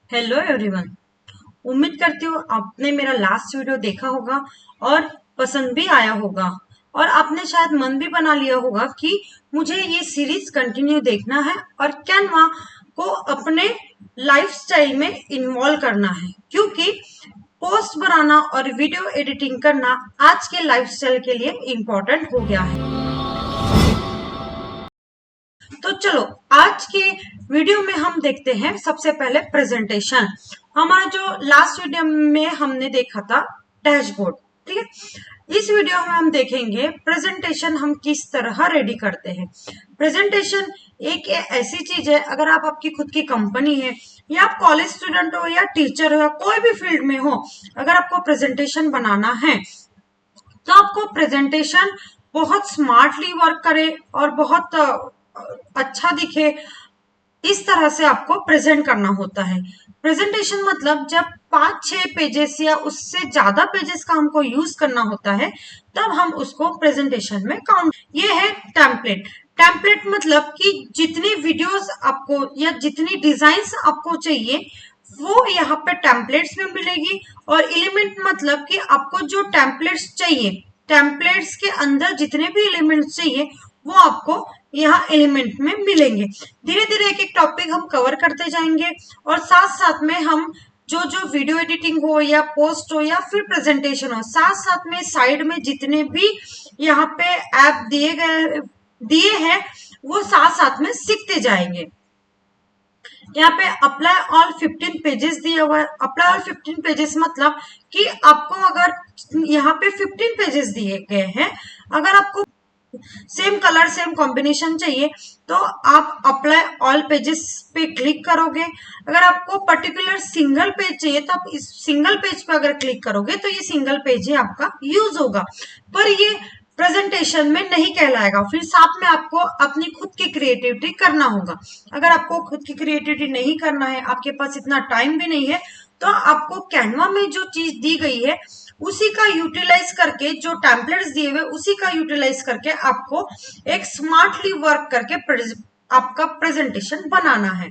Hello everyone. उम्मीद करती हूँ आपने मेरा लास्ट वीडियो देखा होगा और पसंद भी आया होगा और आपने शायद मन भी बना लिया होगा कि मुझे ये सीरीज कंटिन्यू देखना है और कैनवा को अपने लाइफस्टाइल में इन्वॉल्व करना है, क्योंकि पोस्ट बनाना और वीडियो एडिटिंग करना आज के लाइफस्टाइल के लिए इम्पोर्टेंट हो गया है। तो चलो आज के वीडियो में हम देखते हैं सबसे पहले प्रेजेंटेशन। हमारा जो लास्ट वीडियो में हमने देखा था डैशबोर्ड, ठीक है। इस वीडियो में हम देखेंगे प्रेजेंटेशन हम किस तरह रेडी करते हैं। प्रेजेंटेशन एक ऐसी चीज है, अगर आप आपकी खुद की कंपनी है या आप कॉलेज स्टूडेंट हो या टीचर हो या कोई भी फील्ड में हो, अगर आपको प्रेजेंटेशन बनाना है तो आपको प्रेजेंटेशन बहुत स्मार्टली वर्क करे और बहुत अच्छा दिखे, इस तरह से आपको प्रेजेंट करना होता है। प्रेजेंटेशन मतलब जब 5-6 पेजेस या उससे ज्यादा पेजेस का हमको यूज करना होता है तब हम उसको प्रेजेंटेशन में काउंट। ये है टेम्पलेट। टेम्पलेट मतलब कि जितनी वीडियोस आपको या जितनी डिजाइन्स आपको चाहिए वो यहाँ पे टेम्पलेट्स में मिलेगी। और एलिमेंट मतलब कि आपको जो टेम्पलेट्स चाहिए, टेम्पलेट्स के अंदर जितने भी एलिमेंट्स चाहिए वो आपको यहाँ एलिमेंट में मिलेंगे। धीरे धीरे एक एक टॉपिक हम कवर करते जाएंगे और साथ साथ में हम जो जो वीडियो एडिटिंग हो या पोस्ट हो या फिर प्रेजेंटेशन हो, साथ साथ में साइड में जितने भी यहाँ पे ऐप दिए हैं वो साथ साथ में सीखते जाएंगे। यहाँ पे अप्लाई ऑल 15 पेजेस दिया हुआ है। अप्लाई ऑल 15 पेजेस मतलब कि आपको अगर यहाँ पे 15 पेजेस दिए गए हैं, अगर आपको सेम कलर सेम कॉम्बिनेशन चाहिए तो आप अप्लाई ऑल पेजेस पे क्लिक करोगे। अगर आपको पर्टिकुलर सिंगल पेज चाहिए तो आप इस सिंगल पेज पे अगर क्लिक करोगे तो ये सिंगल पेज ही आपका यूज होगा, पर ये प्रेजेंटेशन में नहीं कहलाएगा। फिर साथ में आपको अपनी खुद की क्रिएटिविटी करना होगा। अगर आपको खुद की क्रिएटिविटी नहीं करना है, आपके पास इतना टाइम भी नहीं है, तो आपको कैनवा में जो चीज दी गई है उसी का यूटिलाइज करके, जो टेम्पलेट्स दिए हुए उसी का यूटिलाइज करके आपको एक स्मार्टली वर्क करके आपका प्रेजेंटेशन बनाना है।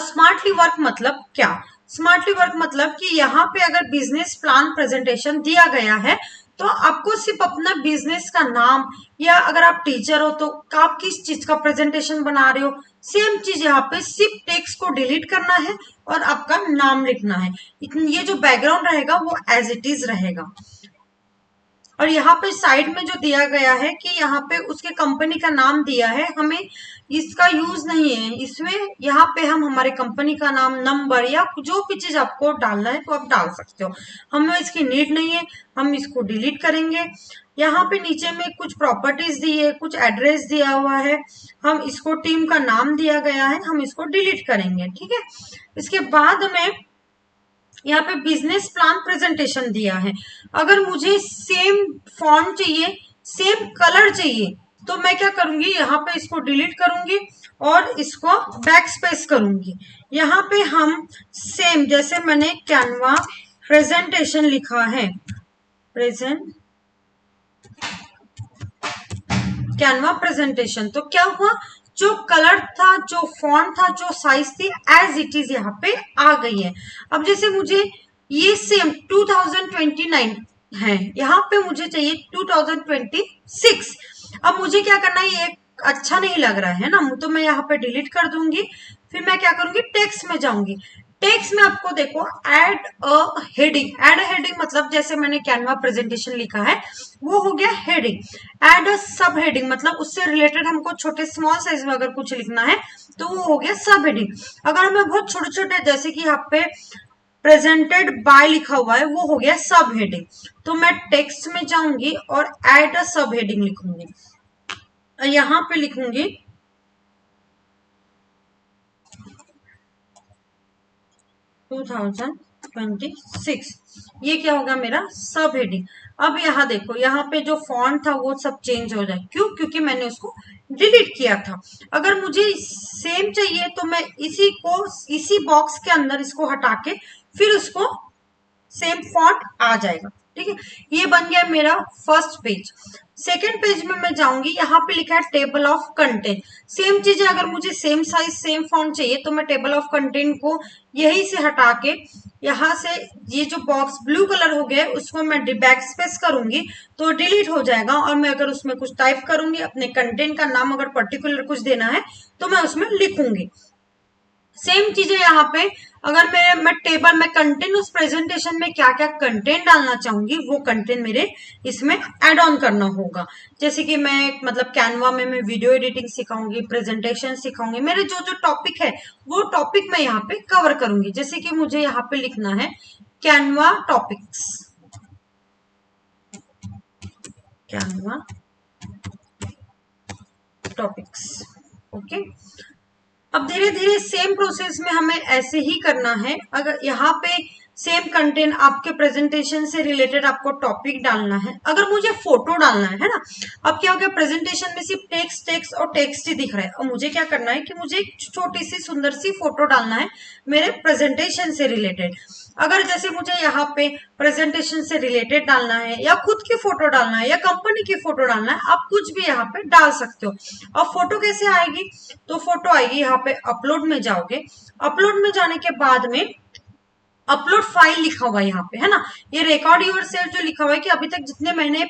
स्मार्टली वर्क मतलब क्या? स्मार्टली वर्क मतलब कि यहाँ पे अगर बिजनेस प्लान प्रेजेंटेशन दिया गया है तो आपको सिर्फ अपना बिजनेस का नाम, या अगर आप टीचर हो तो आप किस चीज का प्रेजेंटेशन बना रहे हो, सेम चीज यहाँ पे सिर्फ टेक्स्ट को डिलीट करना है और आपका नाम लिखना है। ये जो बैकग्राउंड रहेगा वो एज इट इज रहेगा। और यहाँ पे साइड में जो दिया गया है कि यहाँ पे उसके कंपनी का नाम दिया है, हमें इसका यूज नहीं है इसमें। यहाँ पे हम हमारे कंपनी का नाम, नंबर या जो भी चीज आपको डालना है तो आप डाल सकते हो। हमें इसकी नीड नहीं है, हम इसको डिलीट करेंगे। यहाँ पे नीचे में कुछ प्रॉपर्टीज दी है, कुछ एड्रेस दिया हुआ है, हम इसको टीम का नाम दिया गया है, हम इसको डिलीट करेंगे, ठीक है। इसके बाद में यहाँ पे बिजनेस प्लान प्रेजेंटेशन दिया है। अगर मुझे सेम फॉन्ट चाहिए, सेम कलर चाहिए, तो मैं क्या करूंगी, यहाँ पे इसको डिलीट करूंगी और इसको बैक स्पेस करूंगी। यहाँ पे हम सेम, जैसे मैंने कैनवा प्रेजेंटेशन लिखा है, कैनवा प्रेजेंटेशन, तो क्या हुआ, जो कलर था, जो फॉन्ट था, जो साइज थी, एज इट इज यहाँ पे आ गई है। अब जैसे मुझे ये सेम 2029 है, यहाँ पे मुझे चाहिए 2026। अब मुझे क्या करना है, ये अच्छा नहीं लग रहा है ना, तो मैं यहाँ पे डिलीट कर दूंगी। फिर मैं क्या करूंगी, टेक्स्ट में जाऊंगी। टेक्स्ट में आपको देखो add a heading. Add a heading मतलब जैसे मैंने कैनवा प्रेजेंटेशन लिखा है वो हो गया हेडिंग। एड अ सब हेडिंग मतलब उससे रिलेटेड हमको छोटे स्मॉल साइज में अगर कुछ लिखना है तो वो हो गया सब हेडिंग। अगर हमें बहुत छोटे छोटे, जैसे कि यहाँ पे प्रेजेंटेड बाय लिखा हुआ है, वो हो गया सब हेडिंग। तो मैं टेक्स्ट में जाऊंगी और एड अ सब हेडिंग लिखूंगी। यहाँ पे लिखूंगी 2026। ये क्या होगा, मेरा सब हेडिंग। अब यहाँ देखो, यहाँ पे जो फॉन्ट था वो सब चेंज हो जाए, क्यों? क्योंकि मैंने उसको डिलीट किया था। अगर मुझे सेम चाहिए तो मैं इसी बॉक्स के अंदर इसको हटा के फिर उसको सेम फॉन्ट आ जाएगा। ठीक है, ये बन गया मेरा फर्स्ट पेज। सेकेंड पेज में मैं जाऊंगी, यहाँ पे लिखा है टेबल ऑफ कंटेंट। सेम चीज है, अगर मुझे सेम साइज सेम फॉन्ट चाहिए तो मैं टेबल ऑफ कंटेंट को यही से हटा के यहाँ से ये जो बॉक्स ब्लू कलर हो गया है उसको मैं बैक स्पेस करूंगी तो डिलीट हो जाएगा, और मैं अगर उसमें कुछ टाइप करूंगी, अपने कंटेंट का नाम अगर पर्टिकुलर कुछ देना है तो मैं उसमें लिखूंगी। सेम चीज है यहाँ पे, अगर मैं टेबल में कंटेंट, उस प्रेजेंटेशन में क्या क्या कंटेंट डालना चाहूंगी वो कंटेंट मेरे इसमें ऐड ऑन करना होगा। जैसे कि मैं मतलब कैनवा में मैं वीडियो एडिटिंग सिखाऊंगी, प्रेजेंटेशन सिखाऊंगी, मेरे जो जो टॉपिक है वो टॉपिक मैं यहाँ पे कवर करूंगी। जैसे कि मुझे यहाँ पे लिखना है Canva topics, Canva topics, okay. अब धीरे धीरे सेम प्रोसेस में हमें ऐसे ही करना है। अगर यहाँ पे सेम कंटेंट आपके प्रेजेंटेशन से रिलेटेड आपको टॉपिक डालना है, अगर मुझे फोटो डालना है ना, अब क्या हो गया प्रेजेंटेशन में सिर्फ टेक्स्ट टेक्स्ट और टेक्स्ट ही दिख रहा है, और मुझे क्या करना है कि मुझे एक छोटी सी सुंदर सी फोटो डालना है मेरे प्रेजेंटेशन से रिलेटेड। अगर जैसे मुझे यहाँ पे प्रेजेंटेशन से रिलेटेड डालना है या खुद की फोटो डालना है या कंपनी की फोटो डालना है, आप कुछ भी यहाँ पे डाल सकते हो। अब फोटो कैसे आएगी, तो फोटो आएगी यहाँ पे अपलोड में जाओगे, अपलोड में जाने के बाद में अपलोड फाइल लिखा हुआ है यहाँ पे, है ना, ये रिकॉर्ड योरसेल्फ जो लिखा हुआ है कि अभी तक जितने मैंने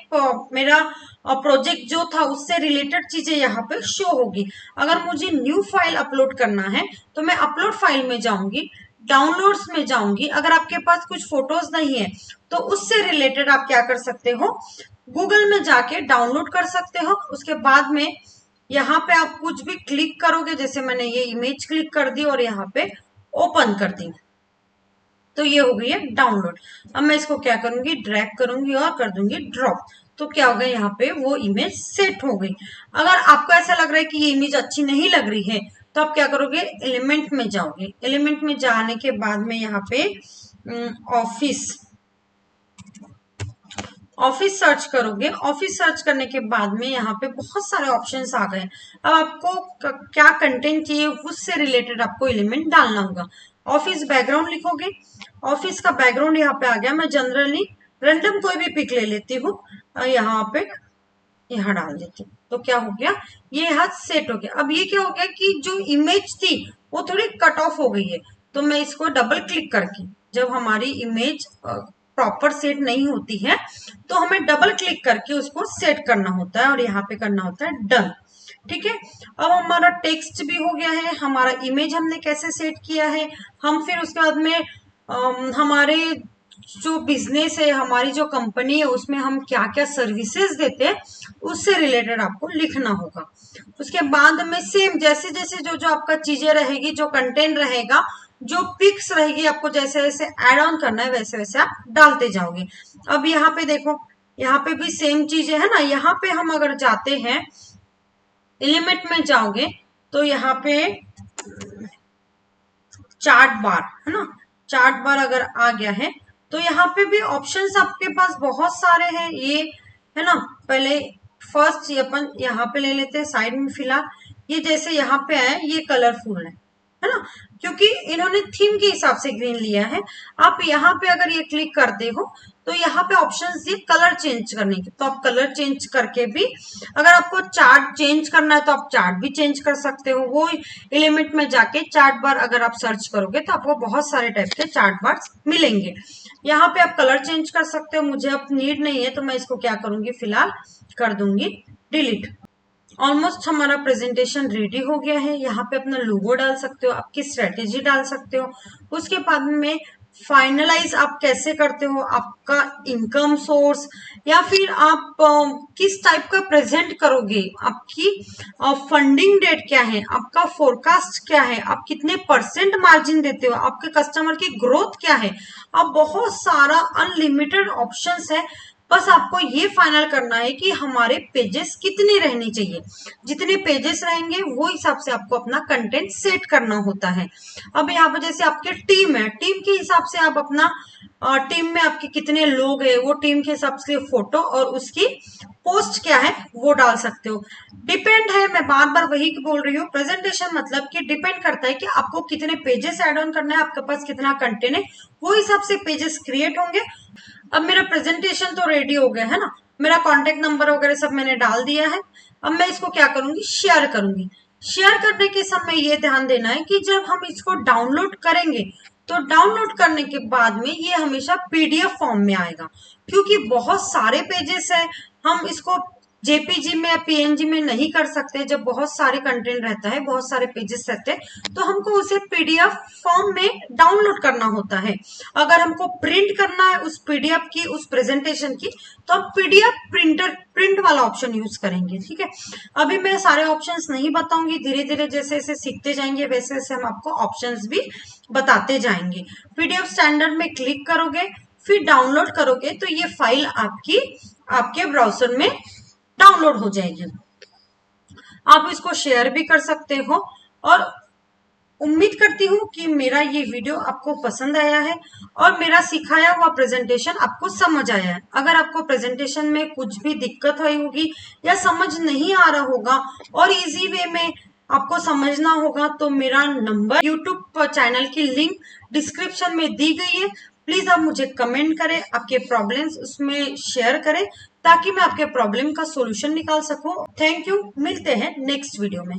मेरा प्रोजेक्ट जो था उससे रिलेटेड चीजें यहाँ पे शो होगी। अगर मुझे न्यू फाइल अपलोड करना है तो मैं अपलोड फाइल में जाऊंगी, डाउनलोड्स में जाऊंगी। अगर आपके पास कुछ फोटोज नहीं है तो उससे रिलेटेड आप क्या कर सकते हो, गूगल में जाके डाउनलोड कर सकते हो। उसके बाद में यहाँ पे आप कुछ भी क्लिक करोगे, जैसे मैंने ये इमेज क्लिक कर दी और यहाँ पे ओपन कर दी, तो ये हो गई है डाउनलोड। अब मैं इसको क्या करूंगी, ड्रैग करूंगी और कर दूंगी ड्रॉप, तो क्या होगा यहाँ पे वो इमेज सेट हो गई। अगर आपको ऐसा लग रहा है कि ये इमेज अच्छी नहीं लग रही है तो आप क्या करोगे, एलिमेंट में जाओगे, एलिमेंट में जाने के बाद में यहाँ पे ऑफिस सर्च करोगे। ऑफिस सर्च करने के बाद में यहाँ पे बहुत सारे ऑप्शंस आ गए। अब आपको क्या कंटेंट चाहिए उससे रिलेटेड आपको एलिमेंट डालना होगा। ऑफिस बैकग्राउंड लिखोगे, ऑफिस का बैकग्राउंड यहाँ पे आ गया। मैं जनरली रैंडम कोई भी पिक ले लेती हूँ, यहाँ पे यहाँ डाल देती हूँ, तो क्या हो गया, ये यहाँ सेट हो गया। अब ये क्या हो गया कि जो इमेज थी वो थोड़ी कट ऑफ हो गई है, तो मैं इसको डबल क्लिक करके, जब हमारी इमेज प्रॉपर सेट नहीं होती है तो हमें डबल क्लिक करके उसको सेट करना होता है और यहाँ पे करना होता है डन। ठीक है, अब हमारा टेक्स्ट भी हो गया है, हमारा इमेज हमने कैसे सेट किया है। हम फिर उसके बाद में हमारे जो बिजनेस है, हमारी जो कंपनी है, उसमें हम क्या क्या सर्विसेज देते हैं उससे रिलेटेड आपको लिखना होगा। उसके बाद में सेम जैसे जैसे जो जो आपका चीजें रहेगी, जो कंटेंट रहेगा, जो पिक्स रहेगी, आपको जैसे जैसे ऐड ऑन करना है वैसे वैसे आप डालते जाओगे। अब यहाँ पे देखो, यहाँ पे भी सेम चीजें है ना। यहाँ पे हम अगर जाते हैं एलिमेंट में जाओगे तो यहाँ पे चार्ट बार है ना, चार्ट बार अगर आ गया है तो यहाँ पे भी ऑप्शंस आपके पास बहुत सारे हैं, ये है ना। पहले फर्स्ट अपन यहाँ पे ले लेते हैं साइड में फिलहाल। ये जैसे यहाँ पे आए, ये कलरफुल है ना, क्योंकि इन्होंने थीम के हिसाब से ग्रीन लिया है। आप यहाँ पे अगर ये क्लिक करते हो तो यहाँ पे ऑप्शंस दिए कलर चेंज करने के, तो आप कलर चेंज करके भी, अगर आपको चार्ट चेंज करना है तो आप चार्ट भी चेंज कर सकते हो। वो एलिमेंट में जाके चार्ट बार अगर आप सर्च करोगे तो आपको बहुत सारे टाइप के चार्ट बार मिलेंगे। यहाँ पे आप कलर चेंज कर सकते हो, मुझे अब नीड नहीं है तो मैं इसको क्या करूंगी, फिलहाल कर दूंगी डिलीट। ऑलमोस्ट हमारा प्रेजेंटेशन रेडी हो गया है। यहाँ पे अपना लोगो डाल सकते हो, आपकी स्ट्रेटेजी डाल सकते हो। उसके बाद में फाइनलाइज आप कैसे करते हो, आपका इनकम सोर्स, या फिर आप किस टाइप का प्रेजेंट करोगे, आपकी फंडिंग डेट क्या है, आपका फोरकास्ट क्या है, आप कितने % मार्जिन देते हो, आपके कस्टमर की ग्रोथ क्या है। अब बहुत सारा अनलिमिटेड ऑप्शंस है, बस आपको ये फाइनल करना है कि हमारे पेजेस कितने रहने चाहिए। जितने पेजेस रहेंगे वो हिसाब से आपको अपना कंटेंट सेट करना होता है। अब यहाँ पर जैसे आपकी टीम है, टीम के हिसाब से आप अपना टीम में आपके कितने लोग हैं वो टीम के हिसाब से फोटो और उसकी पोस्ट क्या है वो डाल सकते हो। डिपेंड है, मैं बार बार वही बोल रही हूँ, प्रेजेंटेशन मतलब कि डिपेंड करता है कि आपको कितने पेजेस ऐड ऑन करना है, आपके पास कितना कंटेंट है, वो हिसाब से पेजेस क्रिएट होंगे। अब मेरा प्रेजेंटेशन तो रेडी हो गया है ना, मेरा कॉन्टेक्ट नंबर वगैरह सब मैंने डाल दिया है। अब मैं इसको क्या करूंगी, शेयर करूंगी। शेयर करने के समय ये ध्यान देना है कि जब हम इसको डाउनलोड करेंगे तो डाउनलोड करने के बाद में ये हमेशा पीडीएफ फॉर्म में आएगा, क्योंकि बहुत सारे पेजेस है, हम इसको जेपीजी में या पीएनजी में नहीं कर सकते। जब बहुत सारे कंटेंट रहता है, बहुत सारे पेजेस रहते हैं, तो हमको उसे पीडीएफ फॉर्म में डाउनलोड करना होता है। अगर हमको प्रिंट करना है उस पीडीएफ की, उस प्रेजेंटेशन की, तो हम पीडीएफ प्रिंट वाला ऑप्शन यूज करेंगे। ठीक है, अभी मैं सारे ऑप्शंस नहीं बताऊंगी, धीरे धीरे जैसे जैसे सीखते जाएंगे वैसे वैसे हम आपको ऑप्शंस भी बताते जाएंगे। पीडीएफ स्टैंडर्ड में क्लिक करोगे, फिर डाउनलोड करोगे, तो ये फाइल आपके ब्राउजर में डाउनलोड हो जाएगी। आप इसको शेयर भी कर सकते हो, और उम्मीद करती हूँ कि मेरा ये वीडियो आपको पसंद आया है और मेरा सिखाया हुआ प्रेजेंटेशन आपको समझ आया है। अगर आपको प्रेजेंटेशन में कुछ भी दिक्कत आई होगी या समझ नहीं आ रहा होगा और इजी वे में आपको समझना होगा, तो मेरा नंबर, यूट्यूब चैनल की लिंक डिस्क्रिप्शन में दी गई है। प्लीज आप मुझे कमेंट करें, आपके प्रॉब्लम्स उसमें शेयर करें, ताकि मैं आपके प्रॉब्लम का सोल्यूशन निकाल सकूं। थैंक यू, मिलते हैं नेक्स्ट वीडियो में।